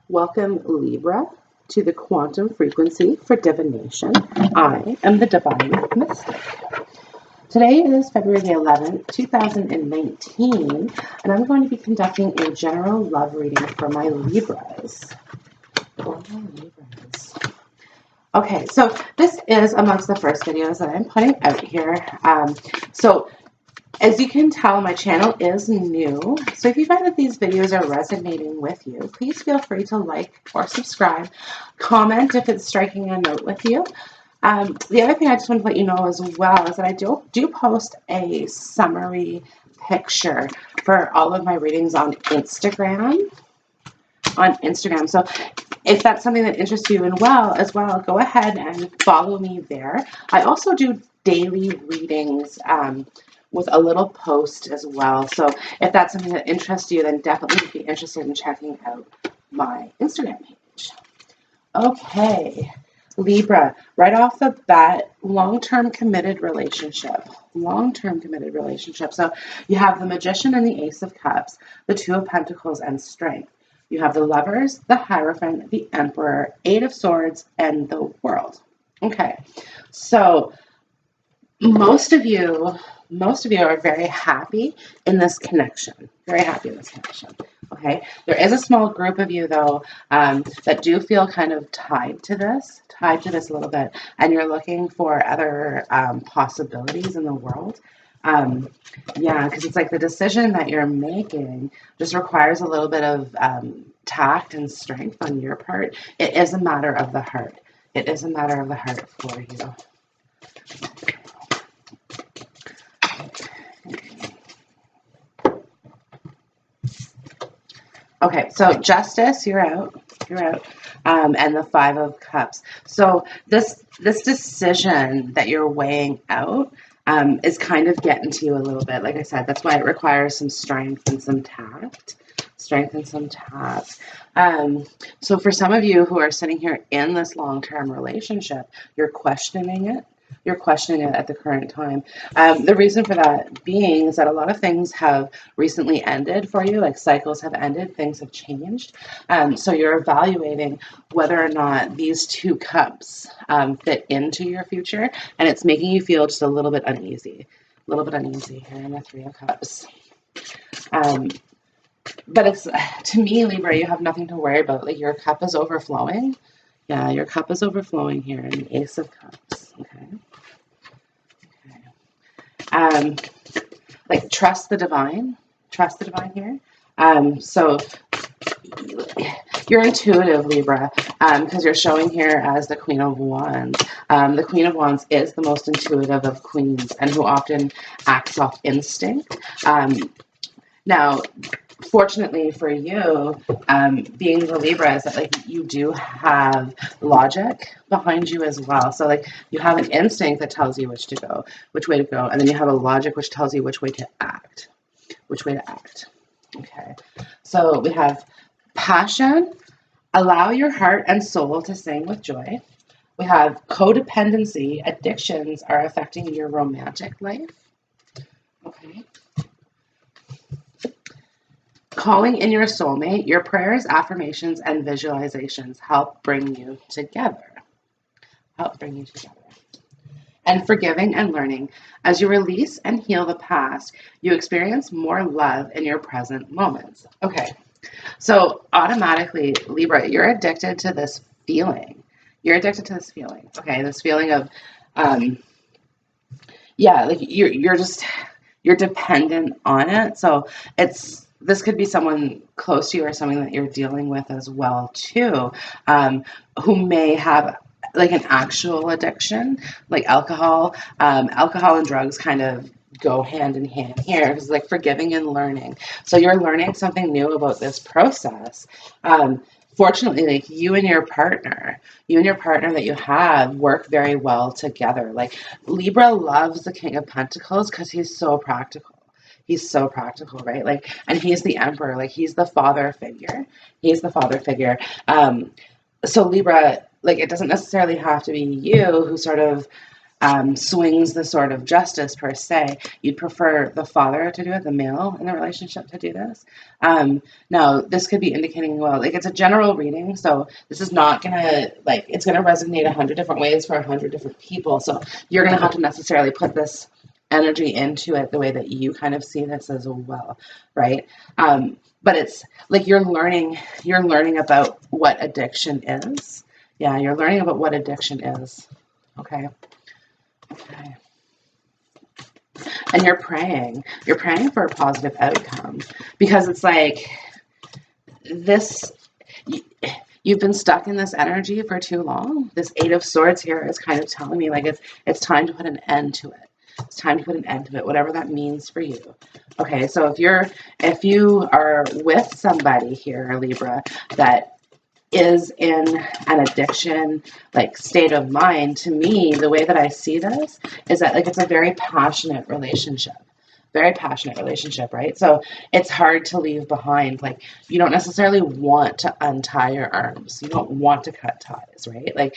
Welcome, Libra, to the quantum frequency for divination. I am the Divine Mystic. Today is February the 11th, 2019, and I'm going to be conducting a general love reading for my Libras. Okay, so this is amongst the first videos that I'm putting out here. As you can tell, my channel is new, so if you find that these videos are resonating with you, please feel free to like or subscribe, comment if it's striking a note with you. The other thing I just want to let you know as well is that I do post a summary picture for all of my readings on Instagram. So if that's something that interests you as well, go ahead and follow me there. I also do daily readings with a little post as well. So if that's something that interests you, then definitely be interested in checking out my Instagram page. Okay, Libra, right off the bat, long-term committed relationship. Long-term committed relationship. So you have the Magician and the Ace of Cups, the Two of Pentacles, and Strength. You have the Lovers, the Hierophant, the Emperor, Eight of Swords, and the World. Okay, so most of you are very happy in this connection. Very happy in this connection. Okay. There is a small group of you though that do feel kind of tied to this a little bit, and you're looking for other possibilities in the world. Yeah, because it's like the decision that you're making just requires a little bit of tact and strength on your part. It is a matter of the heart. It is a matter of the heart for you. Okay, so Justice, you're out. And the Five of Cups. So this decision that you're weighing out is kind of getting to you a little bit. Like I said, that's why it requires some strength and some tact. So for some of you who are sitting here in this long-term relationship, you're questioning it. You're questioning it at the current time. The reason for that being is that a lot of things have recently ended for you, like cycles have ended, things have changed. So you're evaluating whether or not these two cups fit into your future, and it's making you feel just a little bit uneasy. Here in the Three of Cups. But it's, to me, Libra, you have nothing to worry about. Like, your cup is overflowing. Yeah, your cup is overflowing here in the Ace of Cups. Okay. Like, trust the divine. Trust the divine here. So you're intuitive, Libra, because you're showing here as the Queen of Wands. The Queen of Wands is the most intuitive of queens and who often acts off instinct. Now, fortunately for you, being the Libra, is that like you do have logic behind you as well. So like you have an instinct that tells you which way to go, and then you have a logic which tells you which way to act. Okay. So we have passion. Allow your heart and soul to sing with joy. We have codependency. Addictions are affecting your romantic life. Okay. Calling in your soulmate, your prayers, affirmations, and visualizations help bring you together. And forgiving and learning. As you release and heal the past, you experience more love in your present moments. Okay, so automatically, Libra, you're addicted to this feeling. Okay, this feeling of, yeah, like you're dependent on it. So this could be someone close to you or something that you're dealing with as well too, who may have like an actual addiction, like alcohol. Alcohol and drugs kind of go hand in hand here. It's like forgiving and learning. So you're learning something new about this process. Fortunately, like you and your partner that you have work very well together. Like Libra loves the King of Pentacles because he's so practical. Right? Like, and he's the Emperor, like he's the father figure. So Libra, like it doesn't necessarily have to be you who sort of swings the sword of justice per se. You'd prefer the father to do it, the male in the relationship to do this. Now, this could be indicating, well, like it's a general reading, so this is not gonna, like, it's gonna resonate 100 different ways for 100 different people. So you're gonna have to necessarily put this energy into it the way that you kind of see this as well, right? But it's like you're learning about what addiction is. Yeah, you're learning about what addiction is. Okay. Okay. And you're praying for a positive outcome, because it's like this, you've been stuck in this energy for too long. This Eight of Swords here is kind of telling me like it's time to put an end to it. It's time to put an end to it, whatever that means for you. Okay, so if you are with somebody here, Libra, that is in an addiction like state of mind, to me, the way that I see this is that like it's a very passionate relationship. Very passionate relationship, right? So it's hard to leave behind. Like you don't necessarily want to untie your arms. You don't want to cut ties, right? Like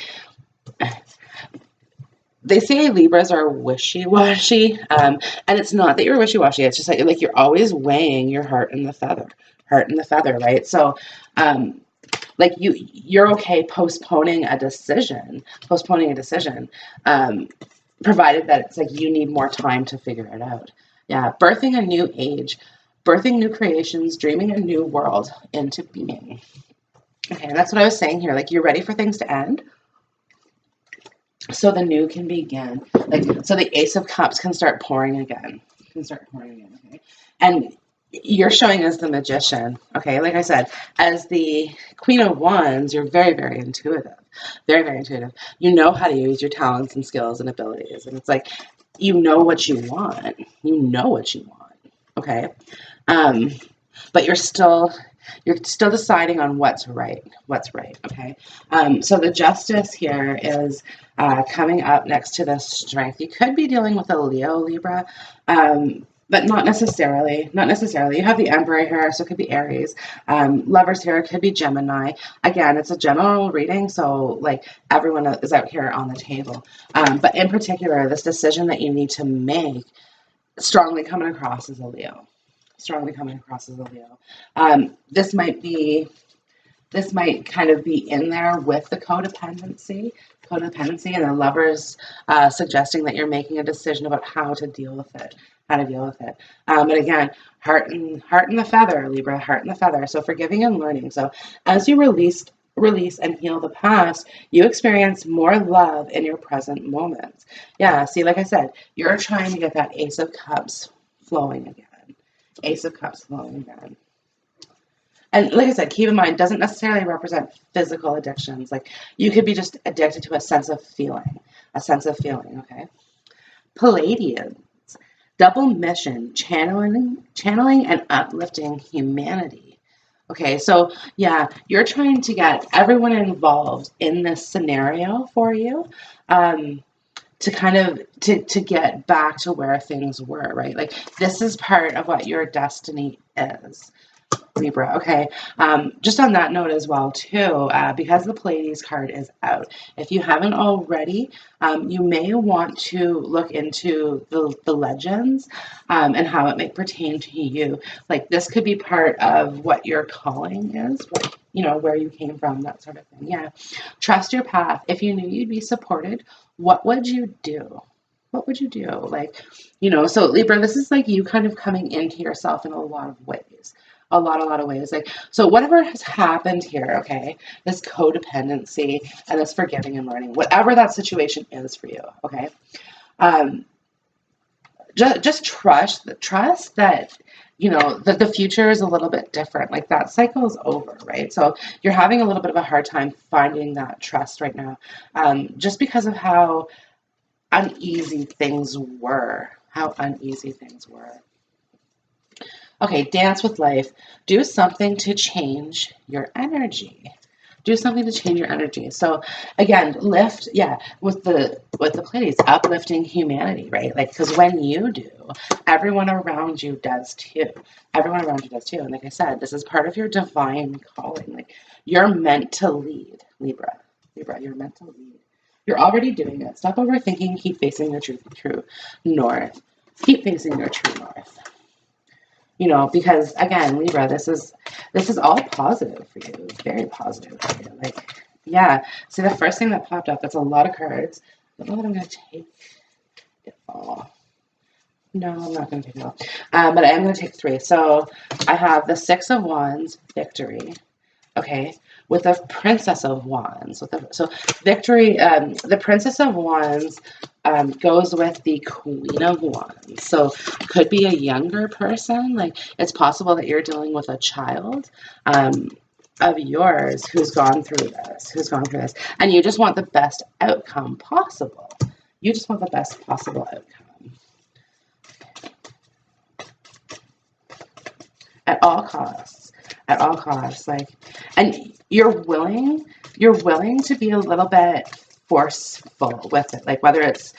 they say Libras are wishy-washy, and it's not that you're wishy-washy. It's just like you're always weighing your heart and the feather, right? So, like you're okay postponing a decision, provided that it's like you need more time to figure it out. Yeah, birthing a new age, birthing new creations, dreaming a new world into being. Okay, that's what I was saying here. Like you're ready for things to end, so the new can begin. Like so the Ace of Cups can start pouring again. Okay? And you're showing as the Magician, okay? Like I said, as the Queen of Wands, you're very, very intuitive. Very, very intuitive. You know how to use your talents and skills and abilities. And it's like, you know what you want. Okay? But you're still deciding on what's right, okay? So the Justice here is coming up next to the Strength. You could be dealing with a Leo, Libra, but not necessarily. You have the Emperor here, so it could be Aries. Lovers here could be Gemini. Again, it's a general reading, so like everyone is out here on the table. But in particular, this decision that you need to make, strongly coming across as a Leo. This might kind of be in there with the codependency, and the Lovers suggesting that you're making a decision about how to deal with it. But again, heart and the feather, Libra, heart and the feather. So forgiving and learning. So as you release and heal the past, you experience more love in your present moments. Yeah, see, like I said, you're trying to get that Ace of Cups flowing again. And like I said, keep in mind, doesn't necessarily represent physical addictions. Like you could be just addicted to a sense of feeling, okay? Palladians, double mission, channeling and uplifting humanity. Okay, so yeah, you're trying to get everyone involved in this scenario for you, to kind of to get back to where things were, right? Like this is part of what your destiny is, Libra. Okay, just on that note as well too, because the Pleiades card is out, if you haven't already, you may want to look into the legends, and how it may pertain to you. Like this could be part of what your calling is, what, you know, where you came from, that sort of thing. Yeah, trust your path. If you knew you'd be supported, what would you do? Like, you know, so Libra, this is like you kind of coming into yourself in a lot of ways. A lot of ways. Like, so whatever has happened here, okay, this codependency and this forgiving and learning, whatever that situation is for you, okay, just trust that, you know, that the future is a little bit different. Like that cycle is over, right? So you're having a little bit of a hard time finding that trust right now, just because of how uneasy things were. Okay, dance with life. Do something to change your energy. So again, lift, yeah, with the Pleiades, uplifting humanity, right? Like, because when you do, everyone around you does too. And like I said, this is part of your divine calling. Like, you're meant to lead, Libra. You're meant to lead. You're already doing it. Stop overthinking. Keep facing your true north. Keep facing your true north. You know, because again, Libra, this is all positive for you. Very positive for you. Like, yeah. See, the first thing that popped up, that's a lot of cards. I don't know what I'm going to take it all. No, I'm not going to take it all. But I am going to take 3. So I have the 6 of Wands, victory. Okay, with the Princess of Wands. So victory, the Princess of Wands goes with the Queen of Wands. So could be a younger person. Like, it's possible that you're dealing with a child of yours who's gone through this, and you just want the best outcome possible. You just want the best possible outcome at all costs. At all costs, like, and you're willing to be a little bit forceful with it, like whether it's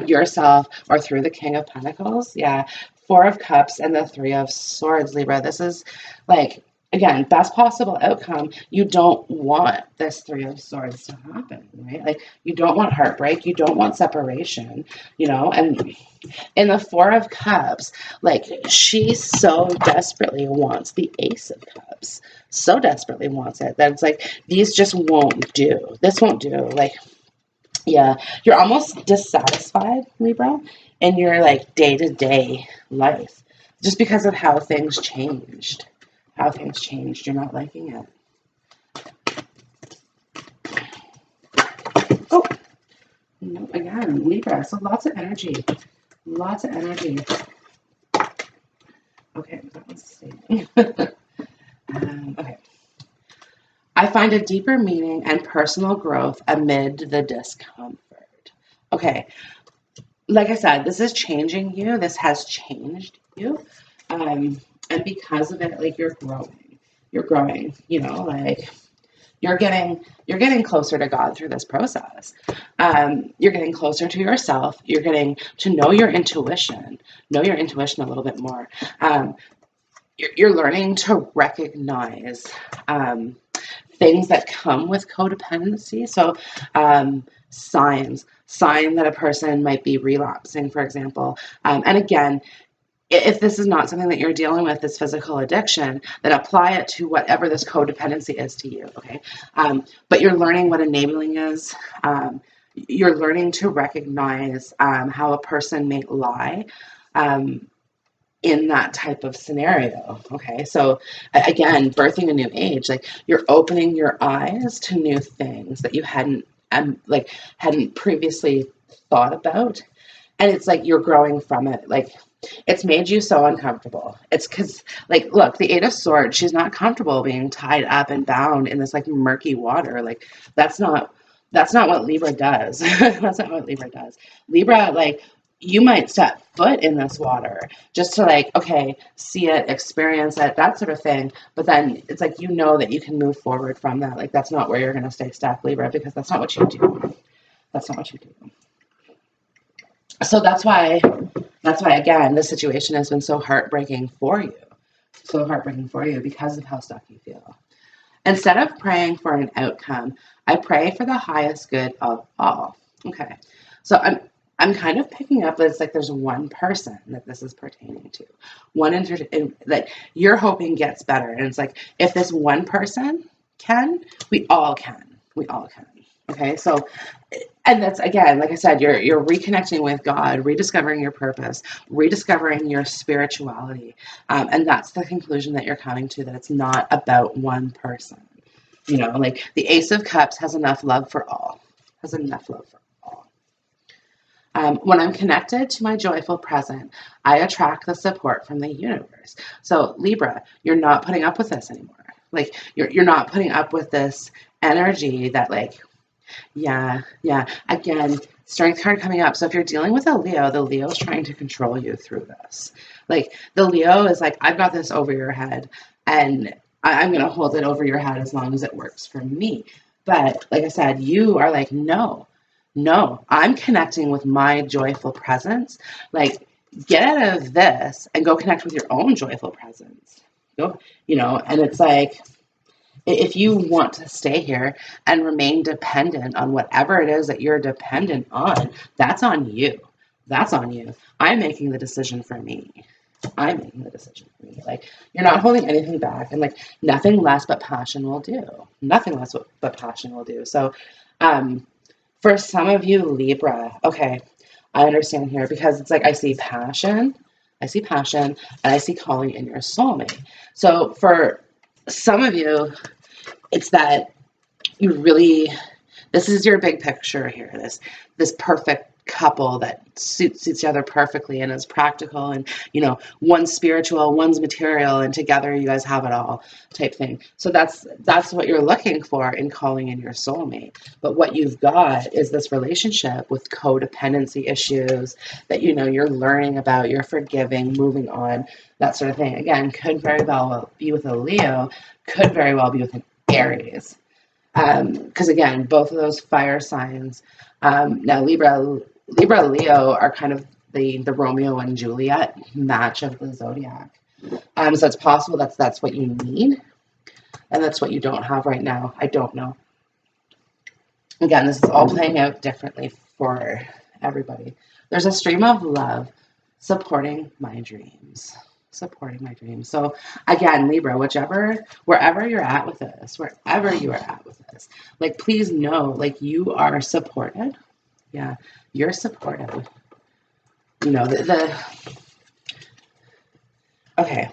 yourself or through the King of Pentacles. Yeah, 4 of Cups and the 3 of Swords, Libra. This is like, again, best possible outcome. You don't want this 3 of Swords to happen, right? Like, you don't want heartbreak, you don't want separation, you know. And in the 4 of Cups, like, she so desperately wants the Ace of Cups, so desperately wants it that it's like, these just won't do. This won't do. Like, yeah, you're almost dissatisfied, Libra, in your like day-to-day life just because of how things changed. You're not liking it. Oh, no, again, Libra. So lots of energy. Okay, that was staying. Okay. I find a deeper meaning and personal growth amid the discomfort. Okay. Like I said, this is changing you. This has changed you. And because of it, like, you're growing, you know, like, you're getting closer to God through this process. You're getting closer to yourself. You're getting to know your intuition a little bit more. You're learning to recognize things that come with codependency. So signs that a person might be relapsing, for example. And again, if this is not something that you're dealing with, this physical addiction, then apply it to whatever this codependency is to you, okay? But you're learning what enabling is. You're learning to recognize how a person may lie in that type of scenario, okay? So again, birthing a new age, like, you're opening your eyes to new things that you hadn't previously thought about. And it's like you're growing from it. Like, it's made you so uncomfortable. It's because, like, look, the 8 of Swords, she's not comfortable being tied up and bound in this, like, murky water. Like, that's not what Libra does. That's not what Libra does. Libra, like, you might step foot in this water just to, like, okay, see it, experience it, that sort of thing. But then it's like, you know that you can move forward from that. Like, that's not where you're going to stay stuck, Libra, because that's not what you do. That's not what you do. So that's why, again, this situation has been so heartbreaking for you. Because of how stuck you feel. Instead of praying for an outcome, I pray for the highest good of all. Okay. So I'm kind of picking up that it's like there's one person that this is pertaining to. That you're hoping gets better. And it's like, if this one person can, we all can. Okay, so, and that's, again, like I said, you're reconnecting with God, rediscovering your purpose, rediscovering your spirituality, and that's the conclusion that you're coming to, that it's not about one person. You know, like, the Ace of Cups has enough love for all. When I'm connected to my joyful present, I attract the support from the universe. So Libra, you're not putting up with this anymore. Like, you're not putting up with this energy that, like, yeah. Again, Strength card coming up. So if you're dealing with a Leo, the Leo is trying to control you through this. Like, the Leo is like, I've got this over your head, and I'm going to hold it over your head as long as it works for me. But like I said, you are like, no, I'm connecting with my joyful presence. Like, get out of this and go connect with your own joyful presence. Go, you know, and it's like, if you want to stay here and remain dependent on whatever it is that you're dependent on, that's on you. That's on you. I'm making the decision for me. I'm making the decision for me. Like, you're not holding anything back, and like nothing less but passion will do. Nothing less but passion will do. So, for some of you, Libra, okay, I understand here because it's like I see passion, and I see calling in your soulmate. So for some of you, it's that you really, this is your big picture here, this perfect couple that suits each other perfectly and is practical, and one's spiritual, one's material, and together you guys have it all type thing. So that's what you're looking for in calling in your soulmate. But what you've got is this relationship with codependency issues that you're learning about, you're forgiving, moving on, that sort of thing. Again, could very well be with a Leo, could very well be with an Aries. Because again, both of those fire signs. Now Libra Leo are kind of the Romeo and Juliet match of the zodiac. So it's possible that's what you need, and that's what you don't have right now. I don't know. Again, this is all playing out differently for everybody. There's a stream of love supporting my dreams. Supporting my dreams. So again, Libra, wherever you're at with this, like, please know, like, you are supported. Yeah, you're supported. Okay,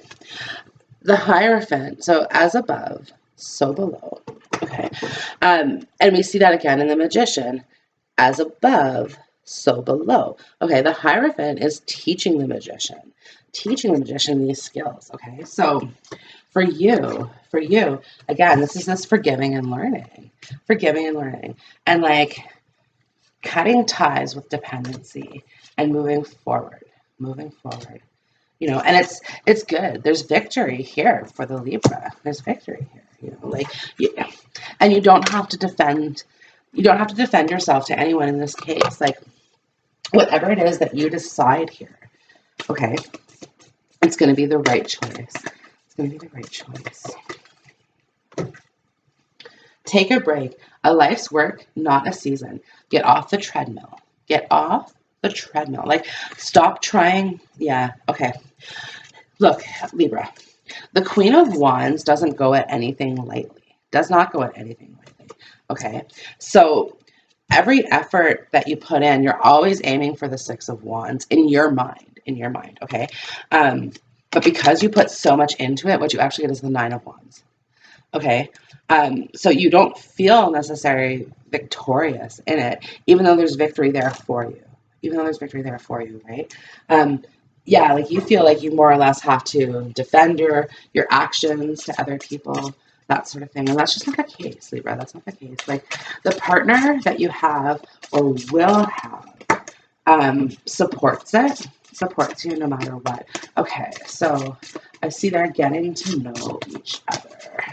the Hierophant. So as above, so below. Okay, and we see that again in the Magician. As above, so below. Okay, the Hierophant is teaching the Magician these skills. Okay, so for you, again, this is this forgiving and learning, and like cutting ties with dependency and moving forward. And it's good. There's victory here for the Libra. There's victory here. And you don't have to defend. You don't have to defend yourself to anyone in this case. Like, whatever it is that you decide here, okay, it's going to be the right choice. Take a break. A life's work, not a season. Get off the treadmill. Like, stop trying. Yeah, okay. Look, Libra, the Queen of Wands doesn't go at anything lightly. Does not go at anything lightly. Okay, so every effort that you put in, you're always aiming for the Six of Wands in your mind, okay? But because you put so much into it, what you actually get is the Nine of Wands, okay? So you don't feel necessarily victorious in it, even though there's victory there for you, right? Yeah, like, you feel like you more or less have to defend your actions to other people, that sort of thing. And that's just not the case, Libra. That's not the case. Like, the partner that you have or will have supports you no matter what. Okay, so I see they're getting to know each other.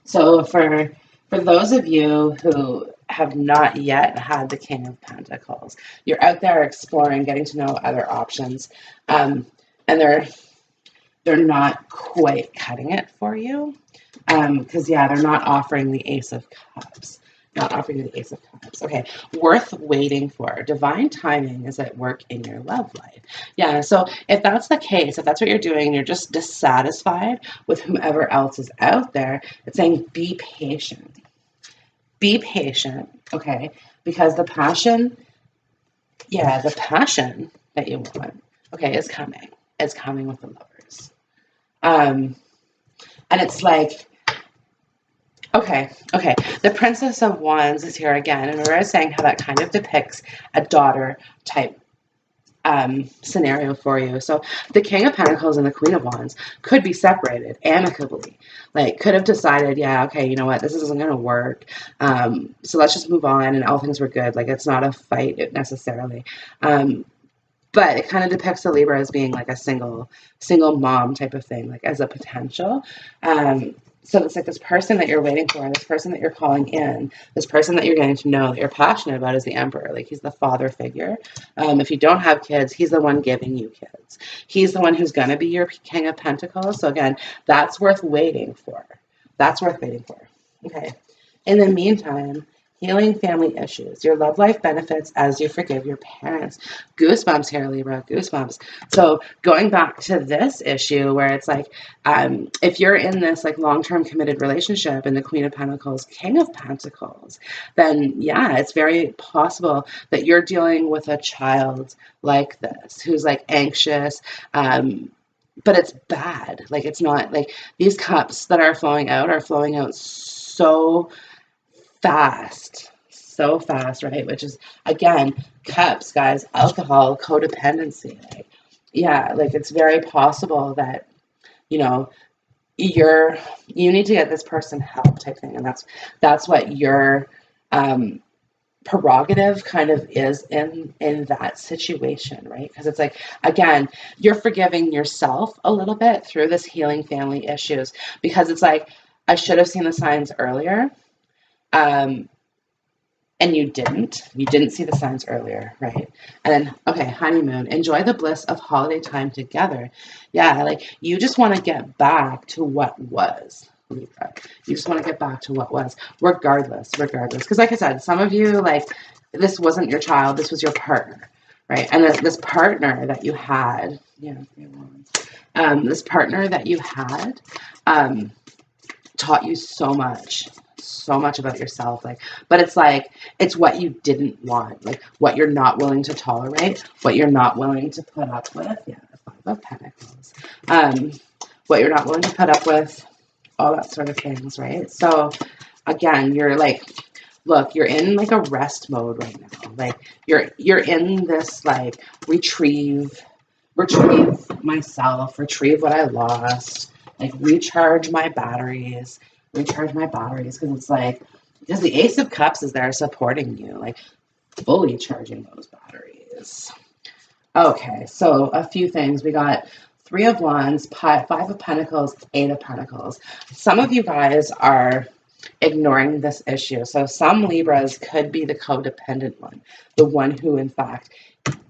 So for those of you who have not yet had the King of Pentacles, you're out there exploring, getting to know other options, and they're not quite cutting it for you, because they're not offering the Ace of Cups. Okay, worth waiting for. Divine timing is at work in your love life. Yeah, so if that's the case, if that's what you're doing, you're just dissatisfied with whomever else is out there, it's saying be patient. Be patient, okay? Because the passion that you want, okay, is coming. It's coming with the Lovers. And it's like, okay. The Princess of Wands is here again, and we're saying how that kind of depicts a daughter type scenario for you. So the King of Pentacles and the Queen of Wands could be separated amicably. Like, could have decided, yeah, okay, you know what, this isn't going to work. So let's just move on, and all things were good. Like, it's not a fight necessarily. But it kind of depicts the Libra as being like a single mom type of thing, like as a potential. So it's like this person that you're waiting for, this person that you're calling in, this person that you're getting to know, that you're passionate about is the Emperor. Like, he's the father figure. If you don't have kids, he's the one giving you kids. He's the one who's going to be your King of Pentacles. So again, that's worth waiting for. That's worth waiting for. Okay. In the meantime, healing family issues. Your love life benefits as you forgive your parents. Goosebumps here, Libra. Goosebumps. So going back to this issue where it's like, if you're in this like long-term committed relationship and the Queen of Pentacles, King of Pentacles, then yeah, it's very possible that you're dealing with a child like this who's like anxious, but it's bad. Like, it's not like these cups that are flowing out so fast, right? Which is, again, cups, guys, alcohol, codependency. Like, yeah, like, it's very possible that, you know, you need to get this person help type thing. And that's what your prerogative kind of is in that situation, right? Because it's like, again, you're forgiving yourself a little bit through this healing family issues, because it's like, I should have seen the signs earlier. And you didn't see the signs earlier, right? And then, okay, honeymoon, enjoy the bliss of holiday time together. Yeah, like, you just want to get back to what was, Libra. You just want to get back to what was, regardless. Because like I said, some of you, like, this wasn't your child, this was your partner, right? And this partner that you had, this partner that you had taught you so much about yourself, like, but it's like, it's what you didn't want, like, what you're not willing to tolerate, what you're not willing to put up with. Yeah, the Five of Pentacles. What you're not willing to put up with, all that sort of things, right? So again, you're like, look, you're in like a rest mode right now. Like, you're in this like retrieve myself, retrieve what I lost, like recharge my batteries, because it's like, because the Ace of Cups is there supporting you, like fully charging those batteries. Okay, so a few things. We got Three of Wands, Five of Pentacles, Eight of Pentacles. Some of you guys are ignoring this issue. So some Libras could be the codependent one, the one who in fact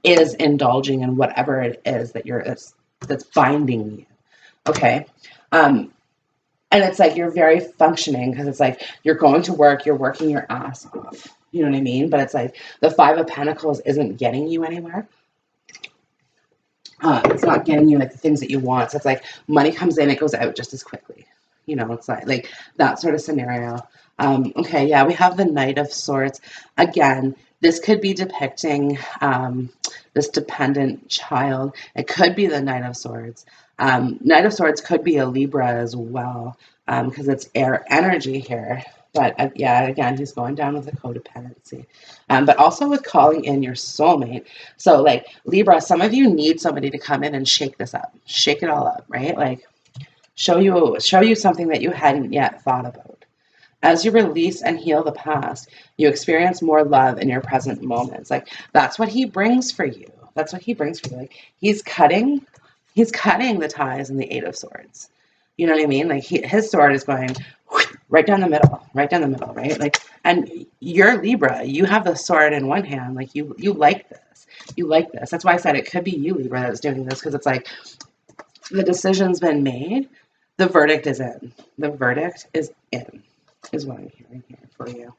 is indulging in whatever it is that that's binding you. Okay. And it's like, you're very functioning, because it's like, you're going to work, you're working your ass off. You know what I mean? But it's like, the Five of Pentacles isn't getting you anywhere. It's not getting you like the things that you want. So it's like, money comes in, it goes out just as quickly. You know, it's like that sort of scenario. Okay, yeah, we have the Knight of Swords. Again, this could be depicting this dependent child. It could be the Knight of Swords. Knight of Swords could be a Libra as well, because it's air energy here. But yeah, again, he's going down with the codependency, but also with calling in your soulmate. So like, Libra, some of you need somebody to come in and shake this up, shake it all up, right? Like, show you something that you hadn't yet thought about. As you release and heal the past, you experience more love in your present moments. Like, that's what he brings for you. That's what he brings for you. Like, he's cutting the ties in the Eight of Swords. You know what I mean? Like, his sword is going right down the middle, right? Like, and you're Libra. You have the sword in one hand. Like, you like this. You like this. That's why I said it could be you, Libra, that's doing this, because it's like, the decision's been made. The verdict is in. The verdict is in, is what I'm hearing here for you.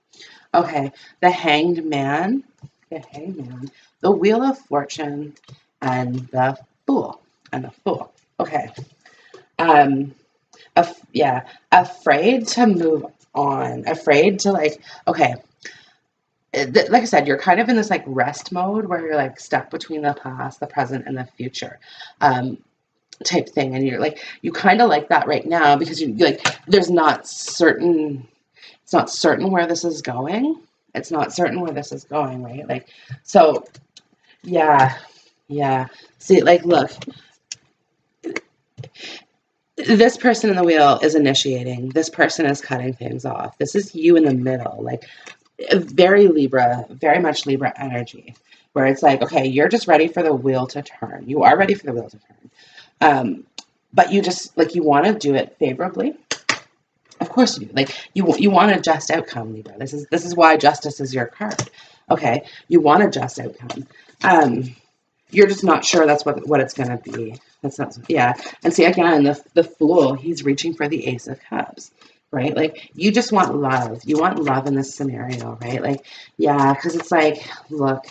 Okay, the Hanged Man, the Wheel of Fortune, and the Fool, Okay. Afraid to move on. Afraid to like, okay. Like I said, you're kind of in this like rest mode where you're like stuck between the past, the present, and the future. Type thing, and you're like, you kind of like that right now, because you like, it's not certain where this is going. Right? Like, so yeah. See, like, look, this person in the wheel is initiating. This person is cutting things off. This is you in the middle, like, very Libra, very much Libra energy, where it's like, okay, you're just ready for the wheel to turn. You are ready for the wheel to turn. But you just, like, you want to do it favorably. course you do. Like you want a just outcome, Libra. This is why justice is your card. Okay, you want a just outcome. You're just not sure that's what it's gonna be. That's not, yeah. And see, again, the Fool, he's reaching for the Ace of Cups, right? Like you just want love. You want love in this scenario, right? Like, yeah, because it's like, look,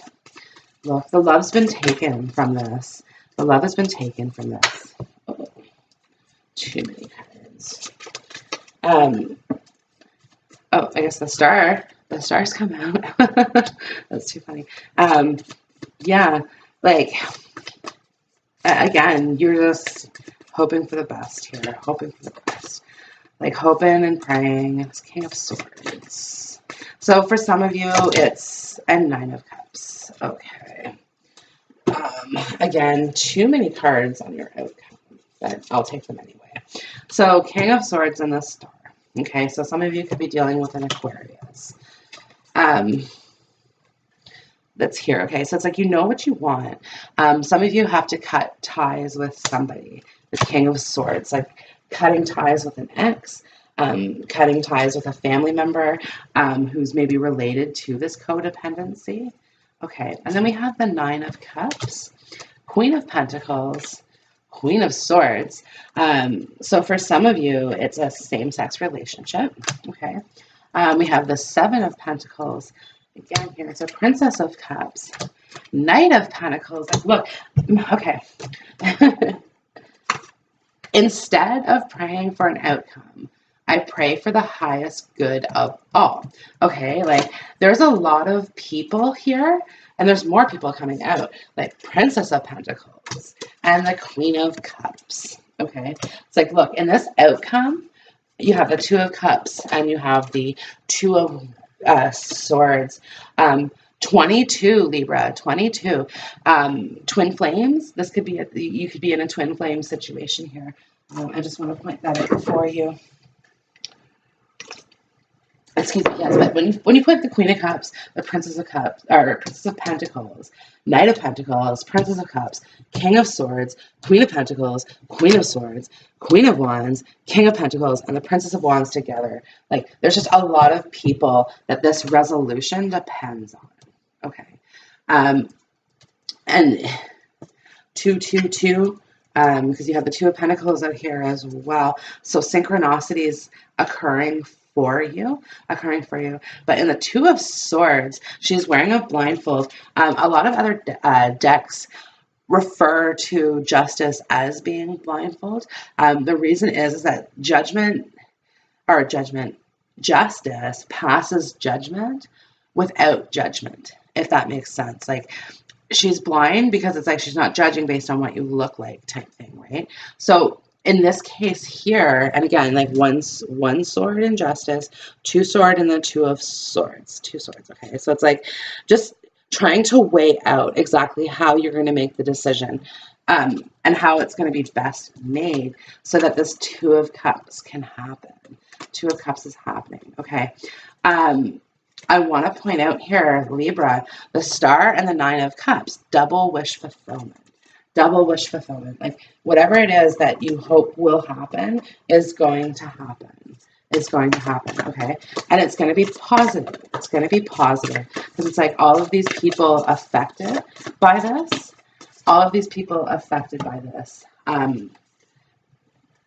the love's been taken from this. The love has been taken from this. Oh, too many cards. Oh, I guess the stars come out. That's too funny. Yeah, like, again, you're just hoping for the best here, hoping for the best. Like, hoping and praying. It's King of Swords. So, for some of you, it's a Nine of Cups. Okay. Again, too many cards on your outcome, but I'll take them anyway. So, King of Swords and the Star. Okay, so some of you could be dealing with an Aquarius. That's here. Okay, so it's like you know what you want. Some of you have to cut ties with somebody. The King of Swords, like cutting ties with an ex, cutting ties with a family member who's maybe related to this codependency. Okay, and then we have the Nine of Cups, Queen of Pentacles, Queen of Swords. So for some of you, it's a same-sex relationship. Okay, we have the Seven of Pentacles. Again, here it's a Princess of Cups, Knight of Pentacles. Like, look, okay. Instead of praying for an outcome, I pray for the highest good of all. Okay, like there's a lot of people here, and there's more people coming out, like Princess of Pentacles and the Queen of Cups. Okay, it's like, look, in this outcome, you have the Two of Cups and you have the Two of Swords. 22, Libra, 22. Twin flames. This could be, you could be in a twin flame situation here. I just want to point that out for you. Excuse me, yes, but when you put the Queen of Cups, the Princess of Cups, or Princess of Pentacles, Knight of Pentacles, Princess of Cups, King of Swords, Queen of Pentacles, Queen of Swords, Queen of Wands, King of Pentacles, and the Princess of Wands together, like there's just a lot of people that this resolution depends on. Okay, and 222, because you have the Two of Pentacles out here as well. So synchronicities occurring for you. But in the Two of Swords, she's wearing a blindfold. A lot of other decks refer to justice as being blindfold. The reason is that justice passes judgment without judgment, if that makes sense. Like, she's blind because it's like she's not judging based on what you look like type thing, right? So in this case here, and again, like one sword in justice, two sword in the Two of Swords, two swords. Okay, so it's like just trying to weigh out exactly how you're going to make the decision, and how it's going to be best made so that this Two of Cups can happen. Two of Cups is happening. Okay. I want to point out here, Libra, the Star and the Nine of Cups, double wish fulfillment. Double wish fulfillment. Like, whatever it is that you hope will happen is going to happen. It's going to happen, okay? And it's going to be positive. It's going to be positive. Because it's like all of these people affected by this,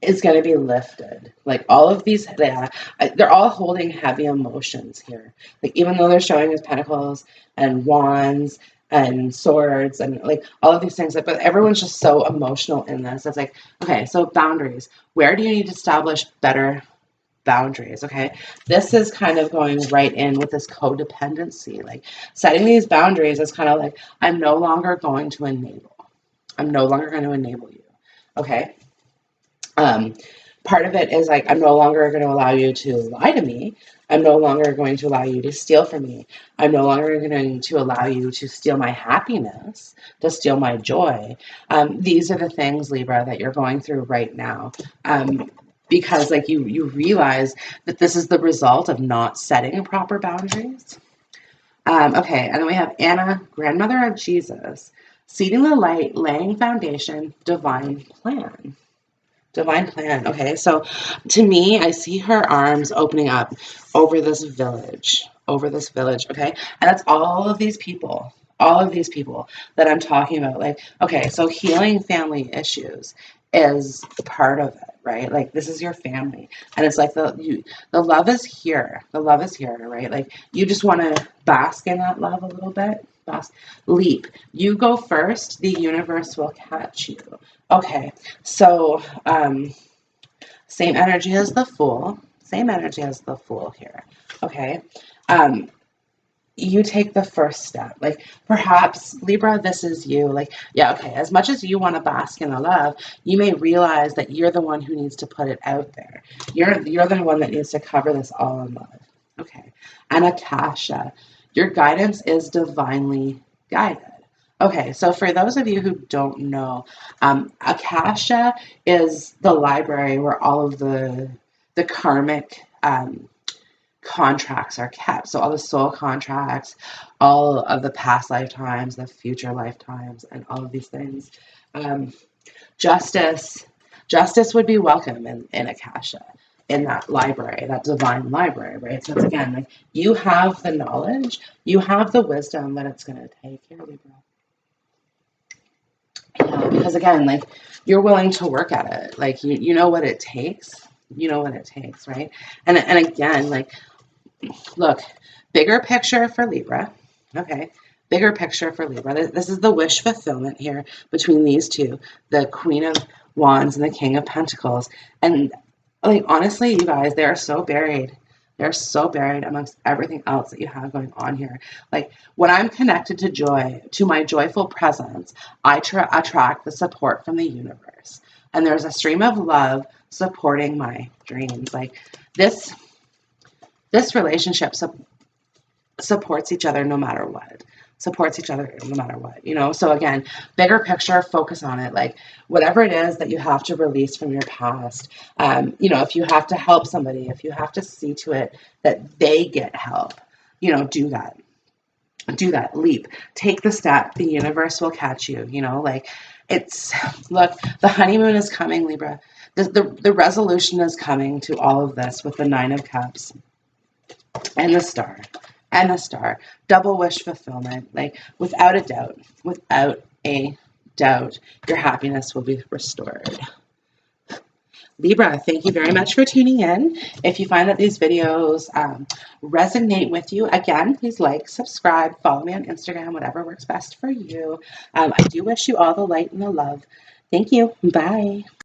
is going to be lifted. Like all of these, they're all holding heavy emotions here. Like even though they're showing us pentacles and wands and swords and like all of these things, but everyone's just so emotional in this. It's like, okay, so boundaries. Where do you need to establish better boundaries? Okay, this is kind of going right in with this codependency. Like setting these boundaries is kind of like, I'm no longer going to enable. I'm no longer going to enable you. Okay. Part of it is like, I'm no longer going to allow you to lie to me. I'm no longer going to allow you to steal from me. I'm no longer going to allow you to steal my happiness, to steal my joy. These are the things, Libra, that you're going through right now. Because like you realize that this is the result of not setting proper boundaries. Okay, and then we have Anna, grandmother of Jesus, seeding the light, laying foundation, divine plan. Divine plan. Okay, so to me, I see her arms opening up over this village, okay? And that's all of these people that I'm talking about. Like, okay, so healing family issues is part of it, right? Like, this is your family. And it's like the love is here. The love is here, right? Like, you just want to bask in that love a little bit. Leap. You go first, the universe will catch you. Okay, so same energy as the Fool. Same energy as the Fool here. Okay. Um, you take the first step. Like, perhaps, Libra, this is you. Like, yeah, okay, as much as you want to bask in the love, you may realize that you're the one who needs to put it out there. You're the one that needs to cover this all in love. Okay. And Akasha, your guidance is divinely guided. Okay, so for those of you who don't know, Akasha is the library where all of the karmic contracts are kept. So all the soul contracts, all of the past lifetimes, the future lifetimes, and all of these things. Um, justice, justice would be welcome in Akasha, in that library, that divine library, right? So it's again, like, you have the knowledge, you have the wisdom that it's going to take here, Libra. Yeah, because again, like, you're willing to work at it. Like, you know what it takes. You know what it takes, right? And again, like, look, bigger picture for Libra. Okay, bigger picture for Libra. This is the wish fulfillment here between these two, the Queen of Wands and the King of Pentacles. And like, honestly, you guys, they are so buried. They're so buried amongst everything else that you have going on here. Like, when I'm connected to joy, to my joyful presence, I attract the support from the universe. And there's a stream of love supporting my dreams. Like, this relationship supports each other no matter what. Supports each other no matter what, you know? So again, bigger picture, focus on it. Like, whatever it is that you have to release from your past, you know, if you have to help somebody, if you have to see to it that they get help, you know, do that. Do that. Leap. Take the step. The universe will catch you, you know? Like, it's, look, the honeymoon is coming, Libra. The resolution is coming to all of this with the Nine of Cups. And the star. And the star. Double wish fulfillment. Like, without a doubt, your happiness will be restored. Libra, thank you very much for tuning in. If you find that these videos resonate with you, again, please like, subscribe, follow me on Instagram, whatever works best for you. I do wish you all the light and the love. Thank you. Bye.